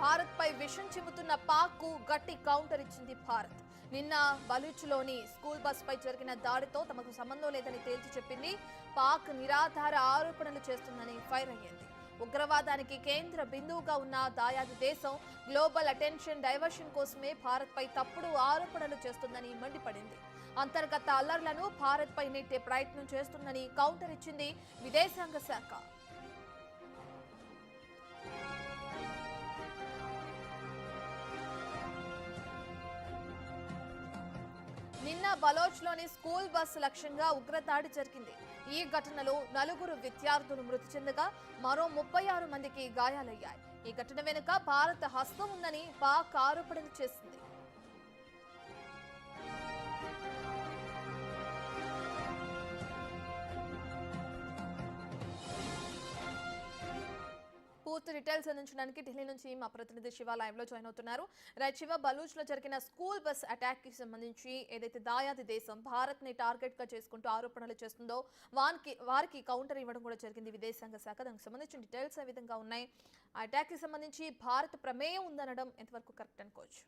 భారత్ పై విషం చిమ్ముతున్న పాక్ కు గట్టి కౌంటర్ ఇచ్చింది భారత్. నిన్న బలూచ్లోని స్కూల్ బస్ పై జరిగిన దాడితో తమకు సంబంధం లేదని తేల్చి చెప్పింది. పాక్ నిరాధార ఆరోపణలు చేస్తుందని ఫైర్ అయ్యింది. ఉగ్రవాదానికి కేంద్ర బిందువుగా ఉన్న దాయాది దేశం గ్లోబల్ అటెన్షన్ డైవర్షన్ కోసమే భారత్ పై తప్పుడు ఆరోపణలు చేస్తుందని మండిపడింది. అంతర్గత అల్లర్లను భారత్ పై నెట్టే ప్రయత్నం చేస్తుందని కౌంటర్ ఇచ్చింది విదేశాంగ శాఖ. నిన్న బలోచ్లోని స్కూల్ బస్సు లక్ష్యంగా ఉగ్రదాడి జరిగింది. ఈ ఘటనలో 4 విద్యార్థులు మృతి చెందగా మరో 36 మందికి గాయాలయ్యాయి. ఈ ఘటన వెనుక భారత హస్తం ఉందని పాక్ ఆరోపణలు చేసింది. పూర్తి డీటెయిల్స్ అందించడానికి ఢిల్లీ నుంచి మా ప్రతినిధి శివ లైవ్ లో జాయిన్ అవుతున్నారు. రైట్ శివ, బలూచ్ లో జరిగిన స్కూల్ బస్ అటాక్ కి సంబంధించి ఏదైతే దాయాది దేశం భారత్ ని టార్గెట్ గా చేసుకుంటూ ఆరోపణలు చేస్తుందో వారికి కౌంటర్ ఇవ్వడం కూడా జరిగింది విదేశాంగ శాఖ. దానికి సంబంధించిన డీటెయిల్స్ ఏ విధంగా ఉన్నాయి? ఆ అటాక్ కి సంబంధించి భారత్ ప్రమేయం ఉందనడం ఎంతవరకు కరెక్ట్ అనుకోవచ్చు?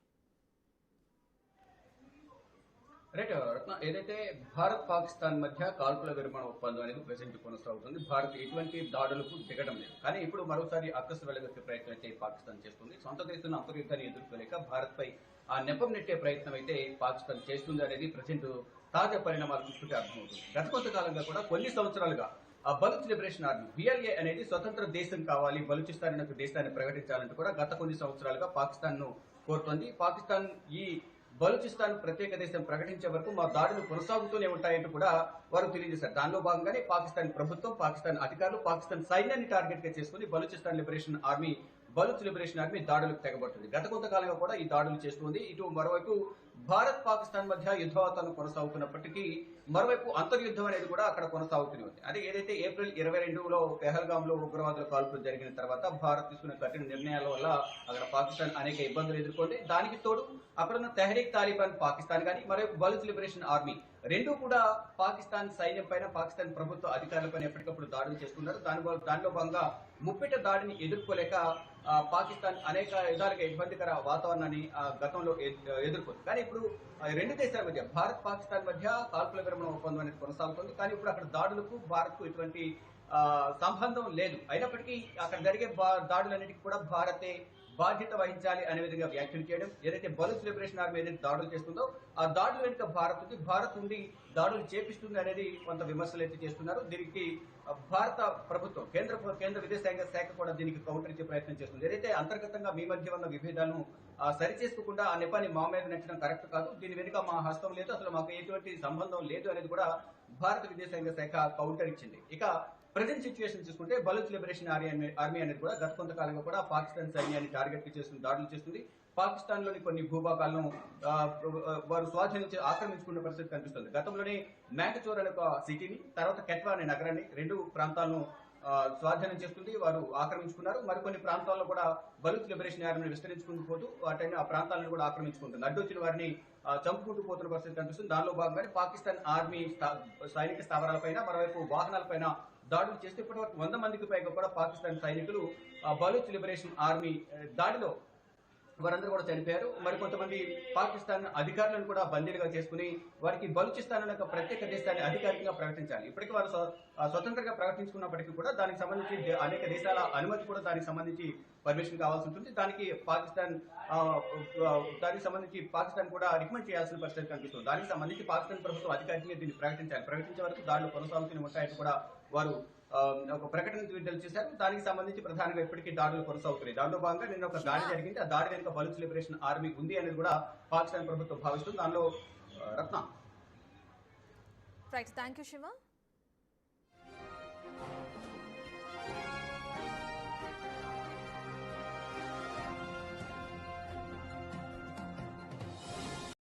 రైట్ రత్న, ఏదైతే భారత్ పాకిస్తాన్ మధ్య కాల్పుల విరమణ ఒప్పందం అనేది ప్రెసెంట్ కొనసాగుతుంది. భారత్ ఎటువంటి దాడులకు దిగడం లేదు. కానీ ఇప్పుడు మరోసారి అక్కసు వెళ్లగొట్టే ప్రయత్నం అయితే పాకిస్తాన్ చేస్తుంది. సొంత దేశం అంతర్యుద్ధాన్ని ఎదుర్కోలేక భారత్ పై ఆ నెపం నెట్టే ప్రయత్నం అయితే పాకిస్తాన్ చేస్తుంది అనేది ప్రెసెంట్ తాజా పరిణామాలు చూస్తుంటే అర్థమవుతుంది. గత కొంతకాలంగా కూడా కొన్ని సంవత్సరాలుగా ఆ బలూచ్ లిబరేషన్ ఆర్మీ BLA అనేది స్వతంత్ర దేశం కావాలి, బలూచిస్తాన్ అనే దేశాన్ని ప్రకటించాలంటూ కూడా గత కొన్ని సంవత్సరాలుగా పాకిస్తాన్ ను కోరుతోంది. పాకిస్తాన్ ఈ బలూచిస్తాన్ ప్రత్యేక దేశం ప్రకటించే వరకు మా దాడులు కొనసాగుతూనే ఉంటాయంటూ కూడా వారు తెలియజేశారు. దానిలో భాగంగానే పాకిస్తాన్ ప్రభుత్వం, పాకిస్తాన్ అధికారులు, పాకిస్తాన్ సైన్యాన్ని టార్గెట్ గా చేసుకుని బలూచ్ లిబరేషన్ ఆర్మీ దాడులకు తెగబడుతుంది. గత కొంతకాలంగా కూడా ఈ దాడులు చేస్తుంది. ఇటు మరోవైపు భారత్ పాకిస్తాన్ మధ్య యుద్ధవాతావరణం కొనసాగుతున్నప్పటికీ మరోవైపు అంతర్యుద్ధం అనేది కూడా అక్కడ కొనసాగుతూనే ఉంది. అదే ఏదైతే ఏప్రిల్ 22లో పెహల్గామ్ లో ఉగ్రవాదుల కాల్పులు జరిగిన తర్వాత భారత్ తీసుకున్న కఠిన నిర్ణయాల వల్ల అక్కడ పాకిస్తాన్ అనేక ఇబ్బందులు ఎదుర్కొంది. దానికి తోడు అక్కడున్న తెహ్రీక్ తాలిబాన్ పాకిస్తాన్ కానీ మరోవైపు బలూచ్ లిబరేషన్ ఆర్మీ రెండూ కూడా పాకిస్తాన్ సైన్యం పైన, పాకిస్తాన్ ప్రభుత్వ అధికారులపైన ఎప్పటికప్పుడు దాడులు చేస్తున్నారు. దానిలో భాగంగా ముప్పిట దాడిని ఎదుర్కోలేక పాకిస్తాన్ అనేక విధాలుగా ఇబ్బందికర వాతావరణాన్ని గతంలో ఎదుర్కొంది. కానీ ఇప్పుడు రెండు దేశాల మధ్య, భారత్ పాకిస్తాన్ మధ్య కాల్పుల విరమణ ఒప్పందం అనేది కొనసాగుతుంది. కానీ ఇప్పుడు అక్కడ దాడులకు భారత్ కు ఎటువంటి సంబంధం లేదు. అయినప్పటికీ అక్కడ జరిగే దాడులన్నిటికీ కూడా భారతే బాధ్యత వహించాలి అనే విధంగా వ్యాఖ్యలు చేయడం, ఏదైతే బలూచ్ లిబరేషన్ ఆర్మీ ఏదైతే దాడులు చేస్తుందో ఆ దాడుల వెనుక భారత్ ఉండి దాడులు చేపిస్తుంది అనేది కొంత విమర్శలు అయితే చేస్తున్నారు. దీనికి భారత ప్రభుత్వం, కేంద్ర విదేశాంగ శాఖ కూడా దీనికి కౌంటర్ ఇచ్చే ప్రయత్నం చేస్తుంది. ఏదైతే అంతర్గతంగా మీ మధ్య ఉన్న విభేదాలను సరిచేసుకోకుండా ఆ నెపాన్ని మా మీద నెట్టడం కరెక్ట్ కాదు, దీని వెనుక మా హస్తం లేదు, అసలు మాకు ఎటువంటి సంబంధం లేదు అనేది కూడా భారత విదేశాంగ శాఖ కౌంటర్ ఇచ్చింది. ఇక ప్రజెంట్ సిచ్యువేషన్ చూసుకుంటే బలూచ్ లిబరేషన్ ఆర్మీ అనేది కూడా గత కొంతకాలంగా కూడా పాకిస్తాన్ సైన్యాన్ని టార్గెట్ గా చేస్తుంది, దాడులు చేస్తుంది. పాకిస్తాన్ లోని కొన్ని భూభాగాలను వారు ఆక్రమించుకున్న పరిస్థితి కనిపిస్తుంది. గతంలోనే మ్యాకచోర్ అనే ఒక సిటీని, తర్వాత కెట్వా అనే నగరాన్ని, రెండు ప్రాంతాలను స్వాధీనం చేస్తుంది, వారు ఆక్రమించుకున్నారు. మరికొన్ని ప్రాంతాల్లో కూడా బలూచ్ లిబరేషన్ ఆర్మీని విస్తరించుకుంటూ పోతూ వాటిని ఆ ప్రాంతాలను కూడా ఆక్రమించుకుంటుంది. అడ్డొచ్చిన వారిని చంపుకుంటూ పోతున్న పరిస్థితి కనిపిస్తుంది. దానిలో భాగంగానే పాకిస్తాన్ ఆర్మీ సైనిక స్థావరాలపైన, మరోవైపు వాహనాలపైన దాడులు చేస్తే ఇప్పటి వరకు 100 మందికి పైగా కూడా పాకిస్తాన్ సైనికులు బలూచ్ లిబరేషన్ ఆర్మీ దాడిలో వారందరూ కూడా చనిపోయారు. మరికొంతమంది పాకిస్తాన్ అధికారులను కూడా బందీలుగా చేసుకుని వారికి బలూచిస్తాన్ అనే ప్రత్యేక దేశాన్ని అధికారికంగా ప్రకటించాలి. ఇప్పటికీ వారు స్వతంత్రంగా ప్రకటించుకున్నప్పటికీ కూడా దానికి సంబంధించి అనేక దేశాల అనుమతి కూడా దానికి సంబంధించి పర్మిషన్ కావాల్సి ఉంటుంది. దానికి సంబంధించి పాకిస్తాన్ కూడా రికమెండ్ చేయాల్సిన పరిస్థితి కనిపిస్తుంది. దానికి సంబంధించి పాకిస్తాన్ ప్రభుత్వం అధికారికంగా దీన్ని ప్రకటించాలి. ప్రకటించే వరకు దాడులు కొనసాగుతూనే ఉంటాయని కూడా వారు ఒక ప్రకటన విడుదల చేశారు. దానికి సంబంధించి ప్రధానంగా ఇప్పటికీ దాడులు కొనసాగుతున్నాయి. దానిలో భాగంగా నిన్న ఒక దాడి జరిగింది. ఆ దాడి వెనుక బలూచ్ లిబరేషన్ ఆర్మీ ఉంది అనేది కూడా పాకిస్తాన్ ప్రభుత్వం భావిస్తుంది. దానిలో Ratna. Right, thank you Shiva.